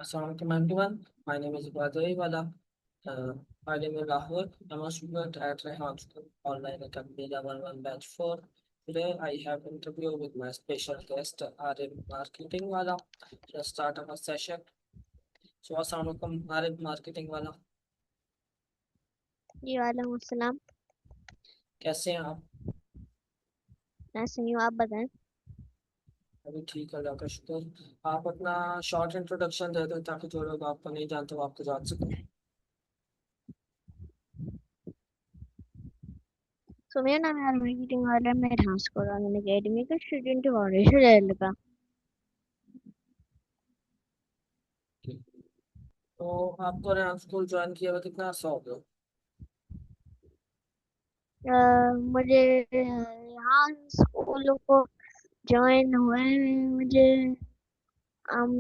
Assalamualaikum everyone. My name is Badaiwala. I live in Lahore. I'm a student at Rehan School, Online Academy Level 1 Batch 4. Today I have interview with my special guest, Arif Marketing Wala. Let's start our session. So Assalamualaikum Arif Marketing Wala. जी वालेकुम अस्सलाम। कैसे हैं आप? मैं सही हूँ, आप बताएं। अभी ठीक है, अल्लाह का शुक्र। आप अपना शॉर्ट इंट्रोडक्शन दे दें ताकि जो लोग आपको नहीं जानते वो आपको जान सकें। सो मेरा नाम है मार्केटिंग वाला। मैं डांस कर रहा हूँ अकेडमी का स्टूडेंट कॉलेज का। ठीक। तो आपको रेहान स्कूल ज्वाइन किया हुआ कितना अर्सा हो गया? मुझे यहाँ स्कूल को ज्वाइन हुए हैं मुझे 1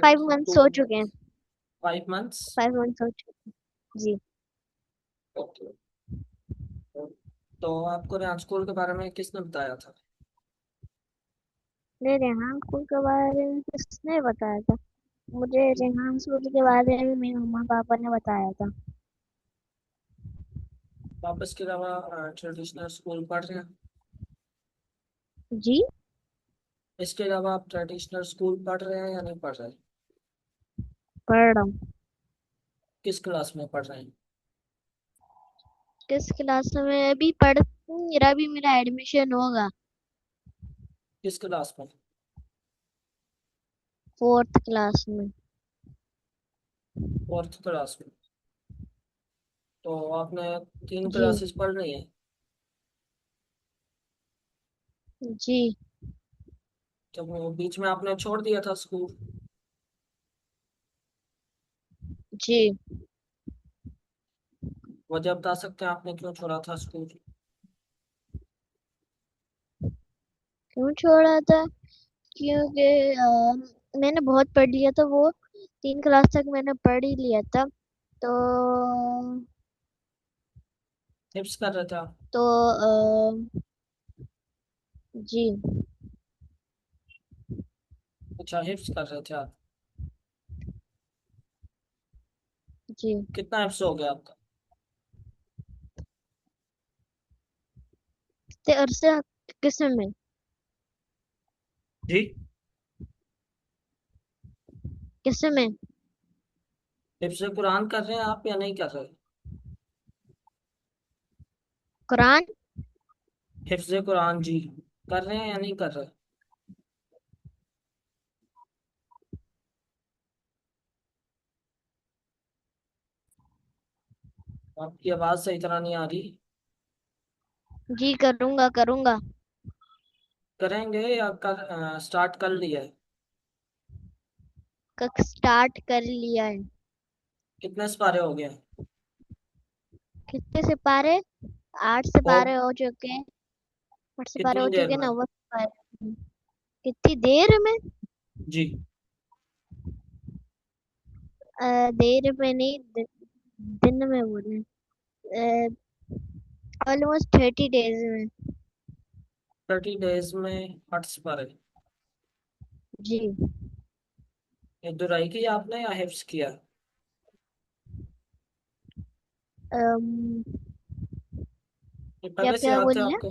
5 मंथ, मंथ्स 2 हो चुके हैं। Months, 5 months? 5 मंथ्स हो चुके हैं जी। ओके। तो आपको रेहान स्कूल के बारे में किसने बताया था? मुझे रेहान स्कूल के बारे में किसने बताया था? मुझे रेहान स्कूल के बारे में मेरे मम्मा पापा ने बताया था। आप इसके अलावा ट्रेडिशनल स्कूल पढ़ रहे हैं? जी। इसके अलावा आप ट्रेडिशनल स्कूल पढ़ रहे हैं या नहीं पढ़ रहे? पढ़ रहा हूँ। किस क्लास में पढ़ रहे हैं? किस क्लास में अभी मेरा भी मेरा एडमिशन होगा किस क्लास में? 4th क्लास में। 4th क्लास में? तो आपने 3 जी। क्लासेस पढ़ रही हैं? जी। जब वो बीच में आपने छोड़ दिया था स्कूल? जी। वजह बता सकते हैं आपने क्यों छोड़ा था स्कूल? क्यों छोड़ा था? क्योंकि मैंने बहुत पढ़ लिया था वो। 3 क्लास तक मैंने पढ़ ही लिया था। तो हिप्स कर रहे थे आप? तो जी। अच्छा, हिप्स कर रहे थे आप। जी। कितना हिप्स हो गया आपका? ते अरसे किस्म में जी। किस्म में हिफ्ज़ कुरान कर रहे हैं आप या नहीं कर रहे? कुरान। हिफ्ज़ कुरान जी कर रहे हैं या नहीं कर रहे? आपकी आवाज़ सही तरह नहीं आ रही। जी करूँगा करूँगा। करेंगे या कर स्टार्ट कर लिया है? स्टार्ट कर लिया है। कितने सिपारे हो गए हैं? कितने सिपारे? 8 सिपारे और हो चुके हैं। 8 सिपारे कितनी हो देर चुके हैं, में? 9 सिपारे। कितनी देर में? जी। देर में नहीं, दिन में बोले। ऑलमोस्ट 30 डेज में। 30 डेज में 8 सिपारे? जी। ये दुराई की आपने या हिफ्स किया? अम, ये क्या पहले से क्या याद थे बोलिए? आपको?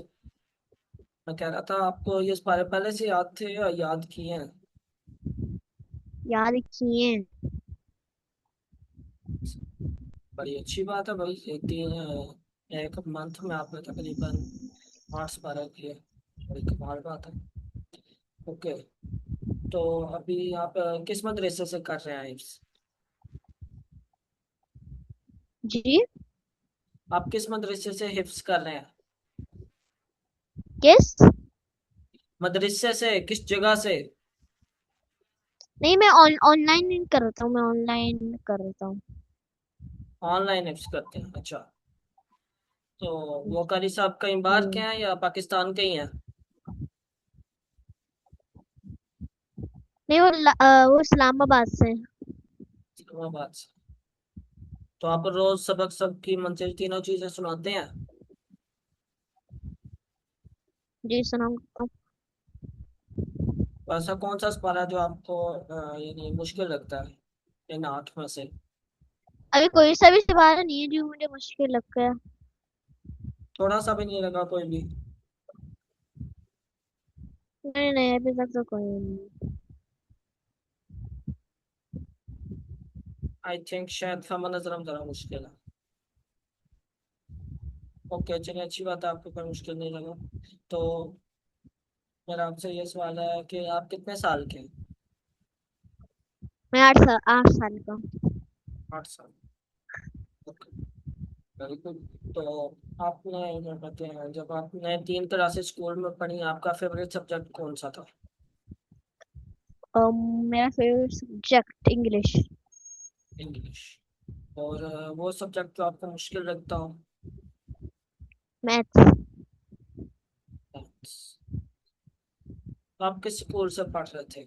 मैं कह रहा था आपको ये सिपारे पहले से याद थे या याद किए हैं? याद किए हैं। बड़ी अच्छी बात है भाई। एक मंथ में आपने तकरीबन 8 सिपारे किए। बड़ी कमाल बात है। ओके। तो अभी आप किस मदरसे से कर रहे हैं हिफ्स? जी। आप किस मदरसे से हिफ्स कर रहे हैं? किस? मदरसे से, किस जगह से? नहीं, मैं ऑनलाइन नहीं कर रहा हूँ, मैं ऑनलाइन कर रहा हूँ। ऑनलाइन हिफ्स करते हैं, अच्छा। तो वो कारी साहब कहीं बाहर के जी। हैं या पाकिस्तान के ही हैं? नहीं, वो इस्लामाबाद से हैं। इस्लामाबाद से। तो आप रोज सबक सबकी मंजिल तीनों चीजें सुनाते हैं? जी सुनाओ। तो ऐसा कौन सा सवाल है जो आपको यानी मुश्किल लगता है इन 8 में से? अभी कोई सा भी सवाल नहीं है जो मुझे मुश्किल लगता है। थोड़ा सा भी नहीं लगा कोई भी? नहीं नहीं, अभी तक तो कोई नहीं। आई थिंक शायद समझ नजर जरा मुश्किल है। ओके चलिए, अच्छी बात है, आपको कोई मुश्किल नहीं लगा। तो मेरा आपसे ये सवाल है कि आप कितने साल के हैं? मैं 8 साल का हूँ। 8 साल। Okay, very good. तो आपने ये कहते हैं, जब आपने 3 क्लासेस स्कूल में पढ़ी, आपका फेवरेट सब्जेक्ट कौन सा था? मेरा फेवरेट सब्जेक्ट इंग्लिश। इंग्लिश। और वो सब्जेक्ट जो आपको मुश्किल लगता हो? मैथ्स। मैथ्स। तो आप किस स्कूल से पढ़ रहे थे?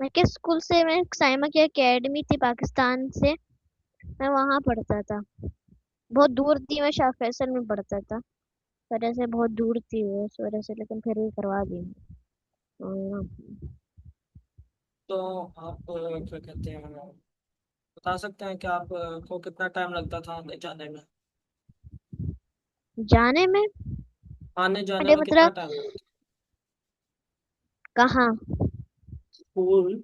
मैं किस स्कूल से? मैं साइमा की एकेडमी थी पाकिस्तान से, मैं वहाँ पढ़ता था। बहुत दूर थी, मैं शाह फैसल में पढ़ता था। वजह से बहुत दूर थी वो, उस वजह से, लेकिन फिर भी करवा दी। और तो आप क्या कहते हैं, बता सकते हैं कि आप को कितना टाइम लगता था आने जाने में? जाने में? आने जाने अरे में कितना मतलब टाइम लगता? कहाँ? स्कूल।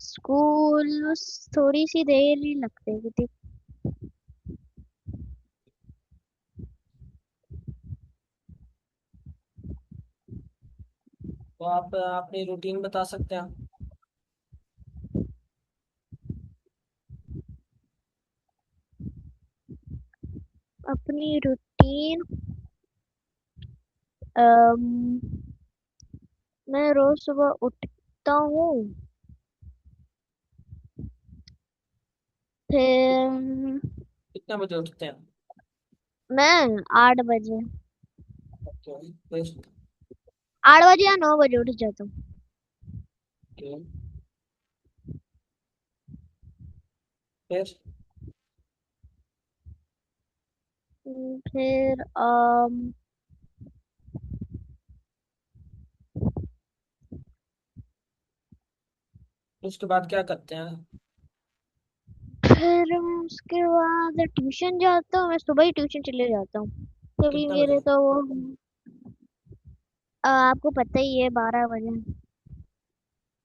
स्कूल थोड़ी सी देर ही लगती थी। तो आप अपनी रूटीन बता सकते हैं? अपनी रूटीन? अम, मैं रोज सुबह उठता हूँ, फिर कितने बजे उठते हैं? मैं 8 बजे। ओके। फिर? 8 बजे या 9 बजे उठ जाता हूँ। ओके। फिर? फिर उसके बाद क्या करते हैं? फिर मैं उसके बाद ट्यूशन जाता हूँ। मैं सुबह ही ट्यूशन चले जाता हूँ। कभी कितने मेरे बजे? तो वो आपको पता ही है, 12 बजे।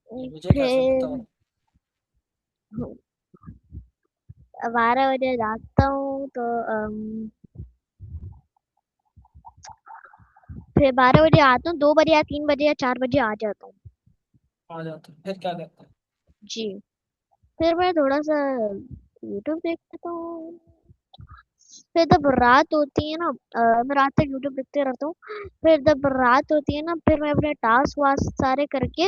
ये मुझे कैसे पता फिर हो? 12 बजे जाता हूँ तो फिर 12 बजे आता हूँ, 2 बजे या 3 बजे या 4 बजे आ जाता हूँ। आ जाते हैं, फिर क्या करते हैं? जी। फिर मैं थोड़ा सा यूट्यूब देख लेता हूँ। फिर जब रात होती है ना, मैं रात तक यूट्यूब देखते रहता हूँ। फिर जब रात होती है ना, फिर मैं अपने टास्क वास्क सारे करके,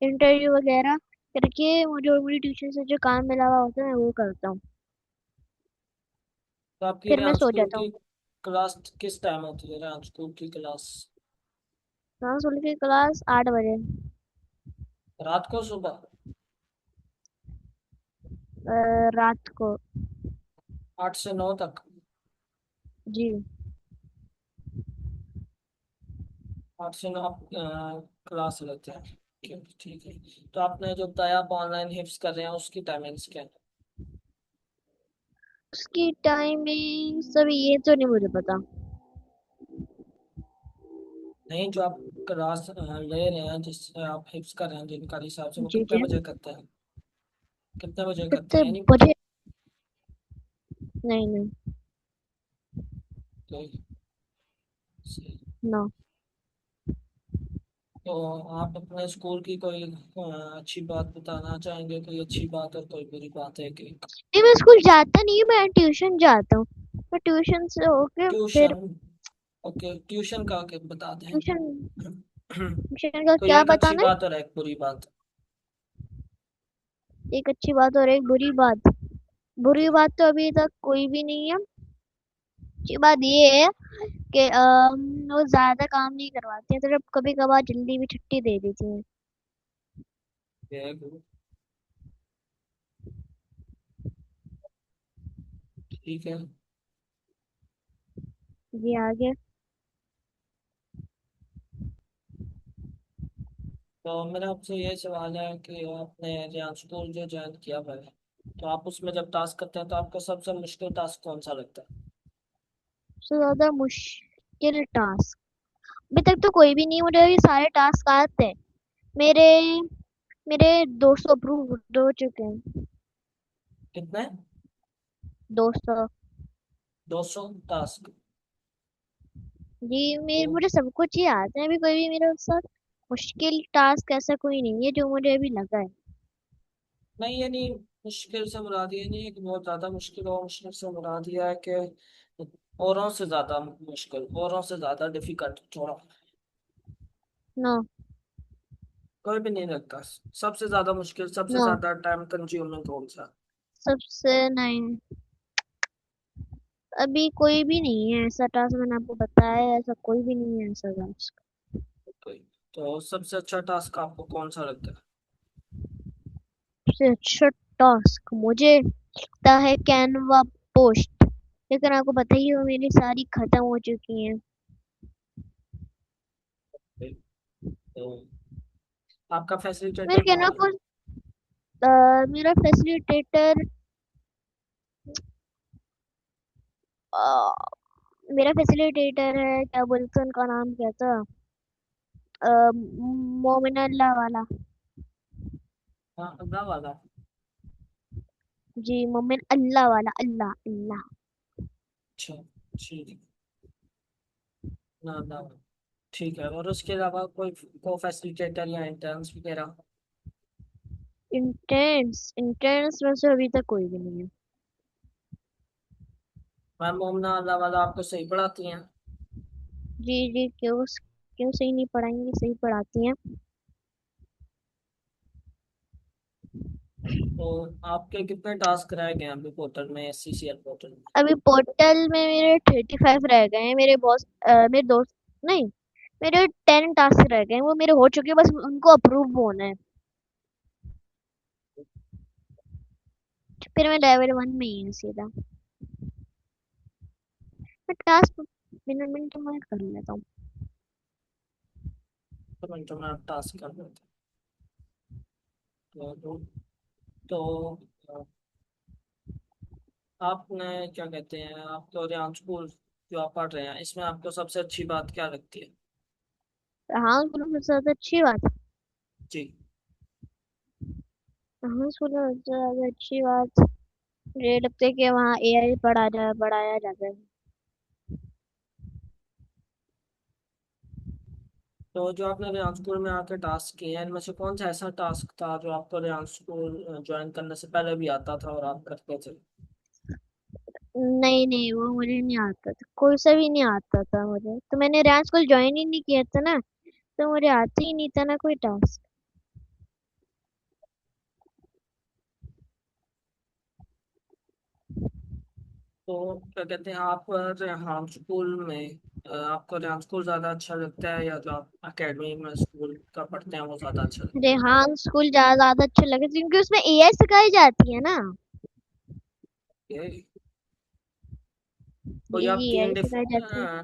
इंटरव्यू वगैरह करके, मुझे मेरी ट्यूशन से जो काम मिला हुआ होता है मैं वो करता हूँ। तो आपकी फिर मैं रेहान सो स्कूल जाता की हूँ। क्लास किस टाइम होती है, रेहान स्कूल की क्लास? हाँ, सुबह की क्लास 8 बजे। रात को, सुबह? रात को। 8 से 9 तक? जी। 8 से 9 आप क्लास लेते हैं? ठीक ठीक है। तो आपने जो बताया आप ऑनलाइन हिफ्स कर रहे हैं, उसकी टाइमिंग्स क्या है? उसकी टाइमिंग सभी ये तो नहीं मुझे पता। नहीं, जो आप क्लास ले रहे हैं, जिससे आप हिफ्स कर रहे हैं, जिनका हिसाब से, वो जी कितने जी। बजे करते हैं? कितने बजे करते कितने हैं, ये नहीं पता? बजे? नहीं नहीं। तो सही। नो। तो आप अपने स्कूल की कोई अच्छी बात बताना चाहेंगे? कोई अच्छी बात और कोई बुरी बात है कि? नहीं, मैं स्कूल जाता नहीं, मैं ट्यूशन जाता हूँ। मैं ट्यूशन से होके फिर ट्यूशन। ओके, ट्यूशन का के बता दें। ट्यूशन ट्यूशन का कोई क्या एक अच्छी बताना है? बात और एक बुरी बात। एक अच्छी बात और एक बुरी बात? बुरी बात तो अभी तक कोई भी नहीं है। अच्छी बात ये है कि वो ज्यादा काम नहीं करवाते हैं, तो जब कभी कभार जल्दी भी छुट्टी दे देती है। ओके, ठीक है। जी आगे। तो मेरा आपसे ये सवाल है कि आपने रियान स्कूल जो ज्वाइन किया हुआ है, तो आप उसमें जब टास्क करते हैं तो आपको सबसे मुश्किल टास्क कौन सा लगता है? सबसे ज्यादा मुश्किल टास्क, अभी तक तो कोई भी नहीं, मुझे अभी सारे टास्क आते हैं। मेरे मेरे 200 अप्रूव हो चुके हैं। कितने? 200। 200 टास्क? जी तो मुझे सब कुछ ही आता है, अभी कोई भी मेरे साथ मुश्किल टास्क ऐसा कोई नहीं है जो मुझे अभी लगा है। नहीं, ये नहीं, मुश्किल से मुराद ये नहीं है कि बहुत ज्यादा मुश्किल हो, मुश्किल से मुराद ये है कि औरों से ज्यादा मुश्किल, औरों से ज्यादा डिफिकल्ट थोड़ा। नो। कोई भी नहीं लगता। सबसे ज्यादा मुश्किल, सबसे नो। ज्यादा टाइम कंज्यूमिंग कौन सा? सबसे नहीं, अभी कोई भी नहीं है ऐसा टास्क, मैंने आपको बताया है, ऐसा कोई भी नहीं है ऐसा टास्क। कोई। तो सबसे अच्छा टास्क आपको कौन सा लगता है? सबसे अच्छा टास्क मुझे लगता है कैनवा पोस्ट, लेकिन आपको पता ही हो मेरी सारी खत्म हो चुकी हैं। कोई। तो आपका मेरे फैसिलिटेटर कैनवा कौन है? पोस्ट, मेरा फैसिलिटेटर, मेरा फैसिलिटेटर है, क्या बोलते हैं उनका नाम क्या था, मोमिन अल्लाह वाला। हाँ, अल्लाह वाला। जी मोमिन अल्लाह वाला, अल्लाह अल्लाह। अच्छा, ठीक है। ना ना, ठीक है। और उसके अलावा कोई को फैसिलिटेटर या इंटर्न्स वगैरह? इंटेंस इंटेंस में से अभी तक कोई भी नहीं है। मैम मोमना अल्लाह वाला आपको सही पढ़ाती हैं? जी जी, क्यों क्यों सही नहीं पढ़ाएंगे, सही पढ़ाती हैं। तो आपके कितने टास्क रह गए हैं अभी पोर्टल में, SCCL पोर्टल में? अभी पोर्टल में मेरे 35 रह गए हैं, मेरे बॉस, मेरे दोस्त, नहीं, मेरे 10 टास्क रह गए हैं, वो मेरे हो चुके हैं, बस उनको अप्रूव होना है। फिर मैं लेवल 1 में ही हूँ सीधा। मैं टास्क मिनट मिनट में कर लेता हूँ। तो मिनटों में आप टास्क कर लेते हैं। तो आपने क्या कहते हैं, आप तो रियान स्कूल जो आप पढ़ रहे हैं, इसमें आपको सबसे अच्छी बात क्या लगती है? हाँ स्कूल में सबसे ज्यादा अच्छी बात, जी। हाँ स्कूल में सबसे ज्यादा अच्छी बात मुझे लगता है कि वहाँ एआई पढ़ाया जाता है। तो जो आपने रियान स्कूल में आके टास्क किए हैं, इनमें से कौन सा ऐसा टास्क था जो आपको रियान स्कूल ज्वाइन करने से पहले भी आता था और आप करते थे? नहीं नहीं, वो मुझे नहीं आता था, कोई सा भी नहीं आता था मुझे, तो मैंने रेंस स्कूल ज्वाइन ही नहीं किया था ना, तो मुझे आता ही नहीं था ना कोई टास्क। तो क्या कहते हैं, आप रेहान स्कूल में आपको रेहान स्कूल ज्यादा अच्छा लगता है या जो आप अकेडमी में स्कूल का पढ़ते हैं वो ज्यादा अच्छा लगता रेहान स्कूल ज्यादा अच्छा लगे क्योंकि उसमें एआई सिखाई जाती है ना। है? जी कोई आप जी, एआई सिखाई जाती है।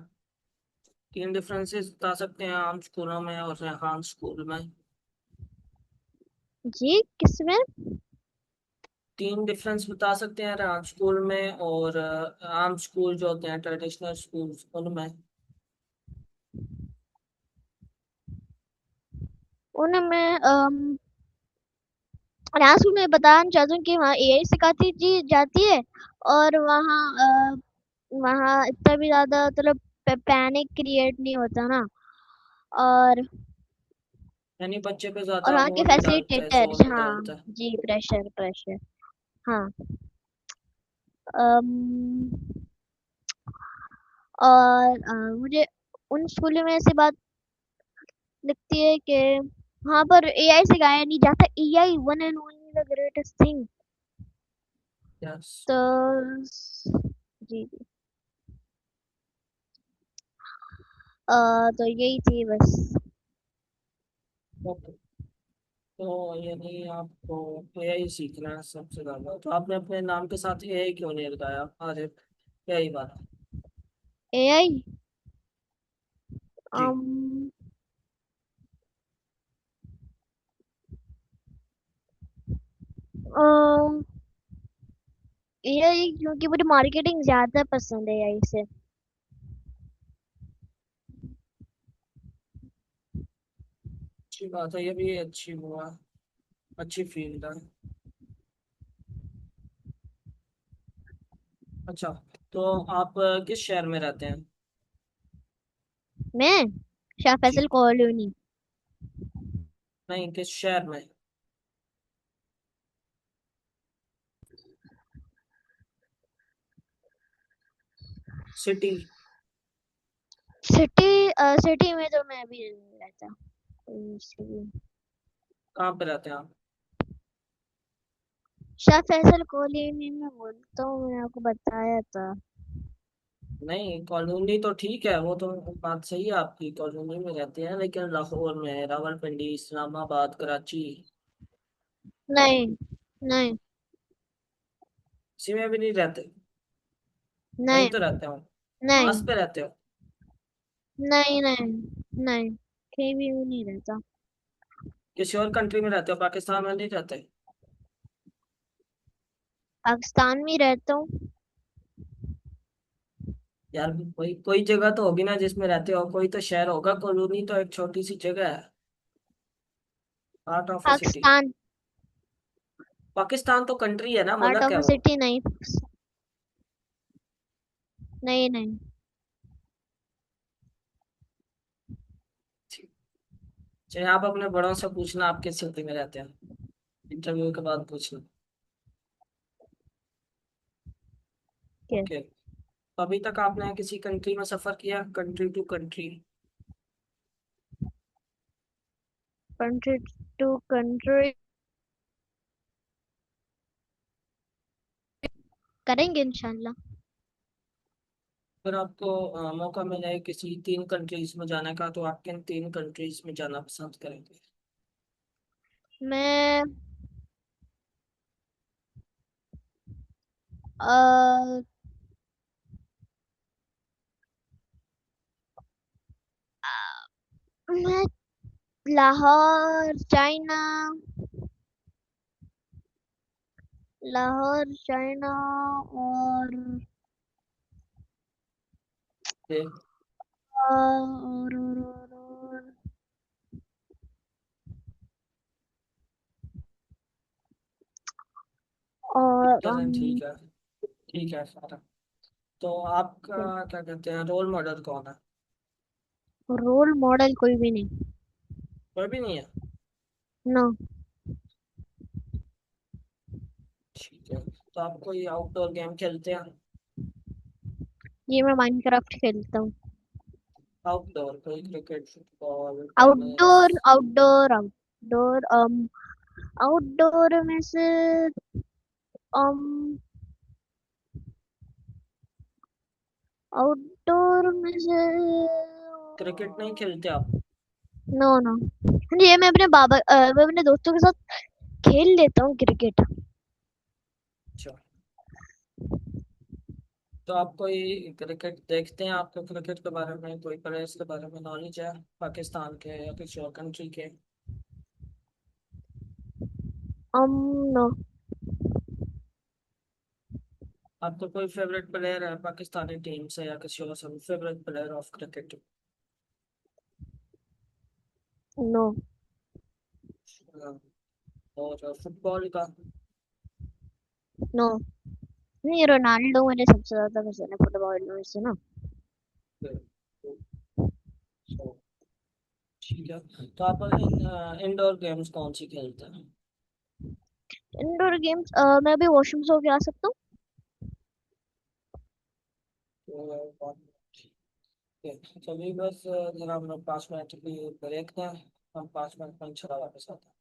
तीन डिफरेंसेस बता सकते हैं आम स्कूलों में और रेहान स्कूल में? जी किसमें? तीन डिफरेंस बता सकते हैं रेहान स्कूल में और आम स्कूल जो होते हैं, ट्रेडिशनल स्कूल, उनमें? उनमें रेहान स्कूल में बताना चाहती हूँ कि वहाँ एआई सिखाती जी जाती है, और वहाँ इतना भी ज्यादा मतलब पैनिक क्रिएट नहीं होता ना, और यानी बच्चे पे और ज्यादा वहाँ के वो नहीं डालते, फैसिलिटेटर्स, जोर नहीं हाँ डालते। जी, प्रेशर प्रेशर, हाँ। अम, और मुझे उन स्कूलों में ऐसी बात लगती है कि वहाँ पर एआई सिखाया नहीं जाता, AI one and only the greatest thing. Yes. तो जी जी, तो यही थी बस। ओके। तो यानी आपको AI सीखना है सबसे ज्यादा, तो आपने अपने नाम के साथ AI क्यों नहीं लगाया? अरे, यही बात। एआई जी। एआई क्योंकि मुझे मार्केटिंग ज्यादा पसंद है एआई से। अच्छी बात है, ये भी अच्छी हुआ, अच्छी फील्ड है। अच्छा, तो आप किस शहर में रहते हैं? मैं शाह जी। फैसल कॉलोनी। नहीं, किस शहर में? सिटी? सिटी सिटी में तो मैं भी नहीं रहता। कहाँ पे रहते हैं आप? शाह फैसल कॉलोनी में बोलता हूँ, मैंने आपको बताया था। नहीं, कॉलोनी तो ठीक है, वो तो बात सही है आपकी, कॉलोनी में रहते हैं, लेकिन लाहौर में, रावलपिंडी, इस्लामाबाद, कराची, नहीं नहीं इसी में भी नहीं रहते? वहीं नहीं तो रहते हो? नहीं पास पे रहते हो? नहीं नहीं नहीं कहीं भी नहीं रहता। किसी और कंट्री में रहते हो, पाकिस्तान में नहीं रहते? पाकिस्तान में रहता हूँ। यार, कोई कोई जगह तो होगी ना जिसमें रहते हो, कोई तो शहर होगा, कॉलोनी तो एक छोटी सी जगह है, part of a city. Pakistan Pakistan तो कंट्री है ना, पार्ट मुल्क ऑफ है अ वो। सिटी नहीं। नहीं नहीं चाहे आप अपने बड़ों से पूछना आप किस सिटी में रहते हैं, इंटरव्यू के बाद पूछना। के ओके। तो अभी तक आपने किसी कंट्री में सफर किया, country to country? Country to country करेंगे इंशाल्लाह। अगर आपको मौका मिले किसी 3 कंट्रीज में जाने का, तो आप किन 3 कंट्रीज में जाना पसंद करेंगे? मैं अ, मैं लाहौर चाइना, लाहौर चाइना और फिर और चलें, ठीक है, ठीक है सारा। तो आपका क्या कहते हैं, रोल मॉडल कौन है? रोल मॉडल कोई भी नहीं। कोई भी नहीं है? नो। ठीक है। तो आप कोई आउटडोर गेम खेलते हैं? ये मैं माइनक्राफ्ट खेलता हूँ। आउटडोर कोई cricket, football, tennis? Outdoor outdoor outdoor outdoor में से um, आउटडोर में से क्रिकेट नहीं खेलते आप? No no. ये मैं अपने दोस्तों के साथ खेल लेता हूँ क्रिकेट। अच्छा। तो आप कोई क्रिकेट देखते हैं, आपको क्रिकेट के बारे में, कोई प्लेयर्स के बारे में नॉलेज है, पाकिस्तान के या किसी और कंट्री के? नो। आपका कोई फेवरेट प्लेयर है पाकिस्तानी टीम से या किसी और से, favourite player of cricket? No. और फुटबॉल का? नो। नहीं, रोनाल्डो मुझे सबसे ज्यादा पसंद है फुटबॉल में से ना। तो ठीक है। तो आप इंडोर गेम्स कौन सी खेलते हैं? इंडोर गेम्स मैं अभी वॉशरूम से होके आ सकता हूँ। तो चलिए, बस जरा हम लोग 5 मिनट की ब्रेक दें, हम 5 मिनट में इंशाल्लाह वापस आते हैं।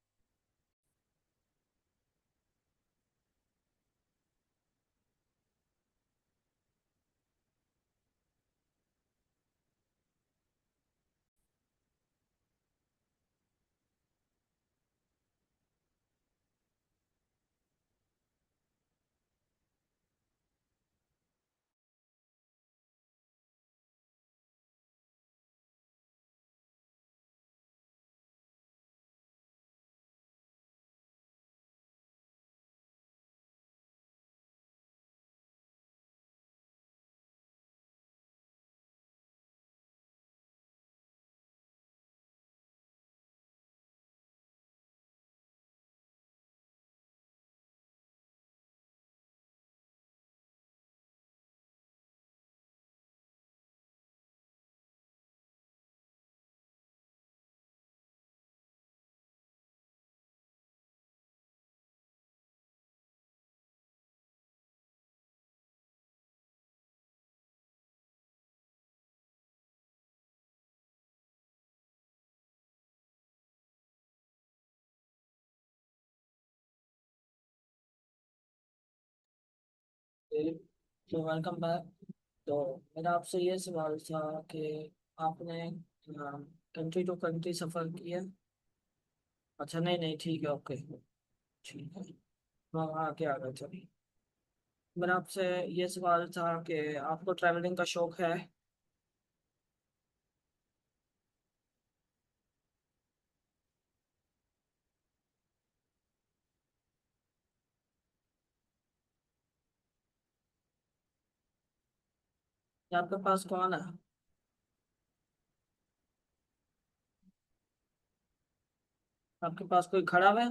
तो वेलकम बैक। तो मेरा आपसे ये सवाल था कि आपने कंट्री टू कंट्री सफ़र किया। अच्छा, नहीं नहीं, ठीक है, ओके, ठीक है। वहाँ आके आ गए थे। मेरा आपसे ये सवाल था कि आपको ट्रैवलिंग का शौक है? या आपके पास कौन है? आपके पास कोई खड़ा है?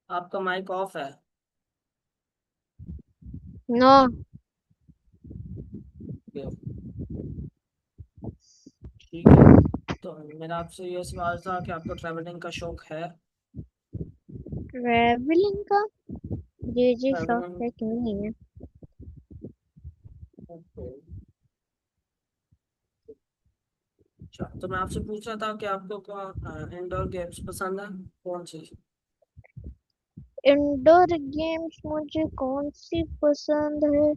आपका माइक ऑफ है। नो। ठीक है। तो मेरा आपसे ये सवाल था कि आपको ट्रैवलिंग का शौक है? ट्रैवलिंग का? जी जी, शौक ट्रैवलिंग। है, क्यों नहीं है। ओके। अच्छा, तो मैं आपसे पूछ रहा था कि आपको कौन इंडोर गेम्स पसंद है? कौन सी? इंडोर गेम्स मुझे कौन सी पसंद है?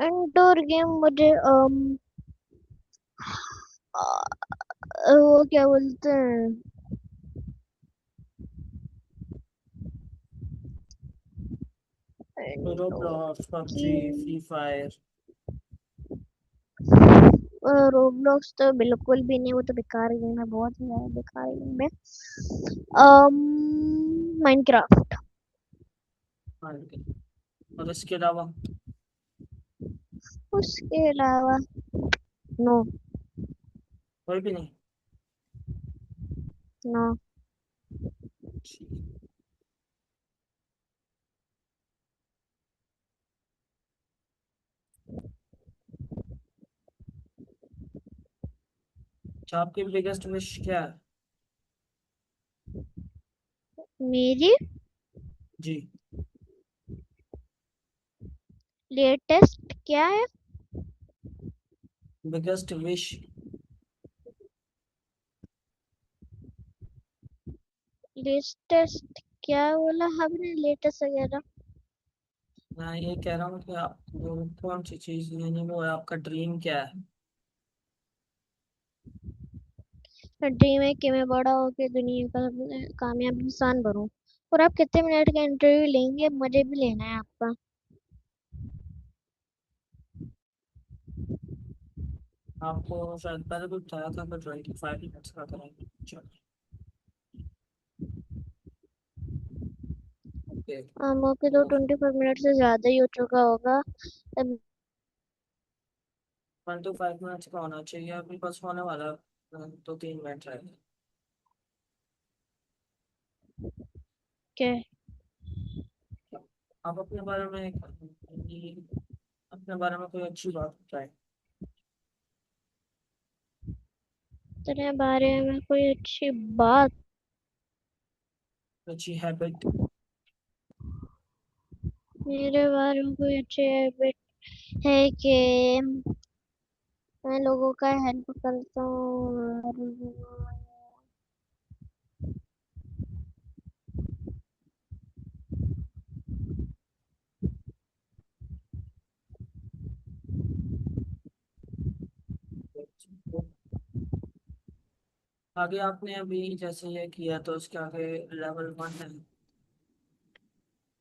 इंडोर गेम मुझे वो क्या बोलते हैं, Roblox, PUBG, game. Free fire. Roblox तो बिल्कुल भी नहीं, वो तो बेकार गेम है, बहुत ही ज्यादा बेकार गेम है। माइनक्राफ्ट। हाँ, और इसके अलावा? उसके अलावा नो। कोई भी नहीं? नो। ठीक। अच्छा, आपकी बिगेस्ट विश क्या है? मेरी जी। लेटेस्ट क्या है? Biggest wish. लेटेस्ट क्या बोला आपने, लेटेस्ट वगैरह? मैं ये कह रहा हूँ कि आप वो कौन सी चीज़ लेनी, वो है आपका ड्रीम क्या है? ड्रीम है कि मैं बड़ा होकर दुनिया का सबसे कामयाब इंसान बनूं। और आप कितने मिनट का इंटरव्यू लेंगे? मुझे भी लेना है आपका। आपको शायद पहले भी बताया था कि 25 मिनट्स का करेंगे। चलो, ओके। ओके, तो तो 25 मिनट से ज्यादा ही हो चुका होगा तब। 25 मिनट्स का होना चाहिए, अभी बस होने वाला तो 3 मिनट रह गए। के आप अपने बारे में अपने बारे में कोई अच्छी बात बताएं। तेरे बारे में कोई अच्छी बात? अच्छी हैबिट। मेरे बारे में कोई अच्छी हैबिट है कि मैं लोगों का हेल्प करता हूँ और आगे आपने अभी जैसे ये किया तो उसके आगे लेवल 1 है।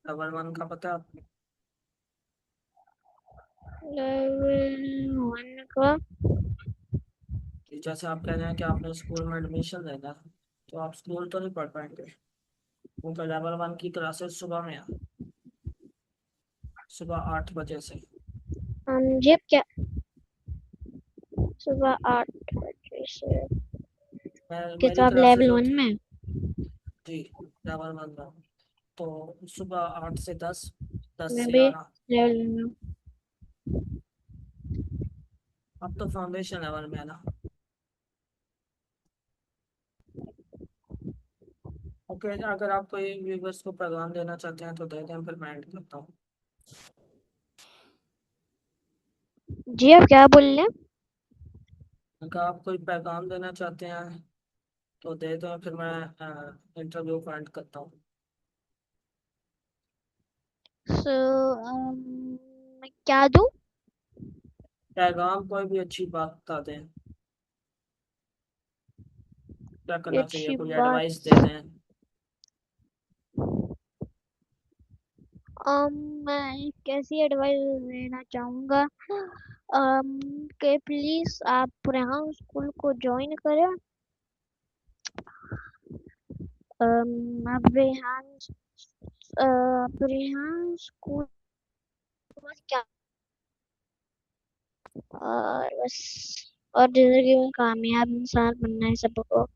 लेवल 1 का पता है आपको? लेवल 1 का। कि जैसे आप कह रहे हैं कि आपने स्कूल में एडमिशन लेना है, तो आप स्कूल तो नहीं पढ़ पाएंगे, क्योंकि लेवल 1 की क्लासेस सुबह में है, सुबह 8 बजे से। जी, क्या? सुबह 8 बजे से? कि तो मेरी आप क्लासेस लेवल 1 होती। में? जी। लेवल 1 में तो सुबह 8 से 10, दस मैं से भी ग्यारह लेवल 1 में। अब तो फाउंडेशन लेवल में है ना। ओके, अगर आप कोई व्यूवर्स को पैगाम देना चाहते हैं तो दे दें, फिर मैं एंड करता हूँ। जी, आप क्या बोल रहे हैं? अगर आप कोई पैगाम देना चाहते हैं तो दे दें, फिर मैं इंटरव्यू को एंड करता हूँ। सो मैं क्या दूं? पैगाम कोई भी अच्छी बात बता दें। क्या ये करना चाहिए, अच्छी कोई बात। एडवाइस दे दें। um, मैं एक कैसी एडवाइस देना चाहूंगा, um, कि प्लीज आप रेहान स्कूल को ज्वाइन करें। आप रेहान स्कूल क्या, और बस, और जिंदगी में कामयाब इंसान बनना है सबको।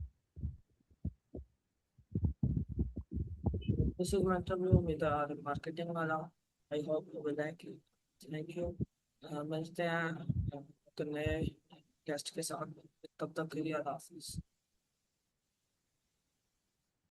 This is my interview with marketing वाला। I hope you will like it. Thank you. मिलते हैं नए गेस्ट के साथ। तब तक के लिए अल्लाह हाफिज।